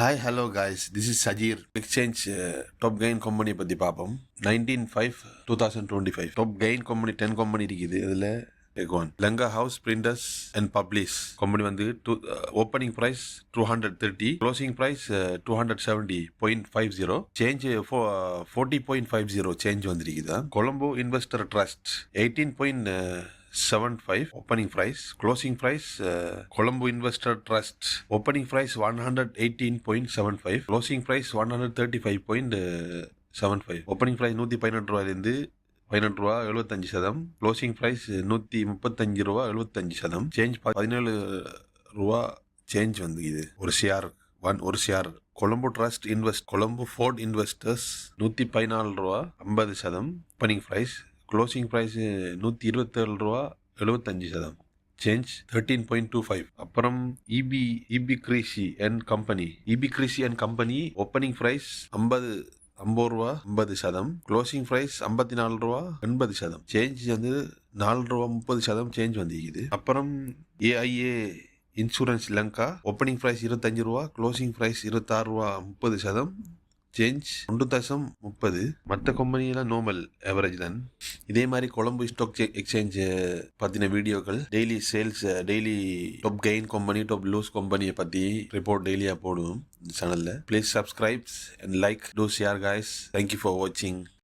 Hi hello guys, this is Sajeer. Exchange top gain company பற்றி பார்ப்போம். 19/5/2025 top gain company 10 company இருக்குது. இதில் one Lanka house printers and publish company வந்து opening price 230, closing price 270.50, change 40.50 change வந்திருக்குது. Colombo investor trust 18.75 opening price, closing price Colombo Investor Trust opening price 118.75, closing price 135.75. opening price 118 ரூபாயிலிருந்து 18 ரூபா 75 சதம், closing price 135 ரூபா 75 சதம், change 17 ரூபா சேஞ்ச் வந்து இது ஒரு share Colombo trust Colombo fort investors 114 ரூபா 50 சதம், ஓப்பனிங் ப்ரைஸ். க்ளோசிங் ப்ரைஸ் 127 ரூபா 75 சதம், சேஞ்ச் 13.25. அப்புறம் EB Creasy and company opening price 50 ரூபா 50 சதம், க்ளோசிங் ப்ரைஸ் 54 ரூபா 80 சதம், சேஞ்ச் வந்து 4 ரூபா 30 சதம் சேஞ்ச் வந்துக்குது. அப்புறம் AIA insurance Lanka opening price 25 ரூபா, க்ளோசிங் ப்ரைஸ் 26 ரூபா 30 சதம், சேஞ்ச் 1.30. மற்ற கம்பெனியெல்லாம் நார்மல் ஆவரேஜ் தான். இதே மாதிரி கொலம்போ ஸ்டாக் எக்ஸ்சேஞ்ச் பற்றின வீடியோக்கள், daily sales, daily top gain company, top loss கம்பெனியை பற்றி ரிப்போர்ட் டெய்லியாக போடுவோம் இந்த சேனலில். Please subscribe and like, do share guys. Thank you for வாட்சிங்.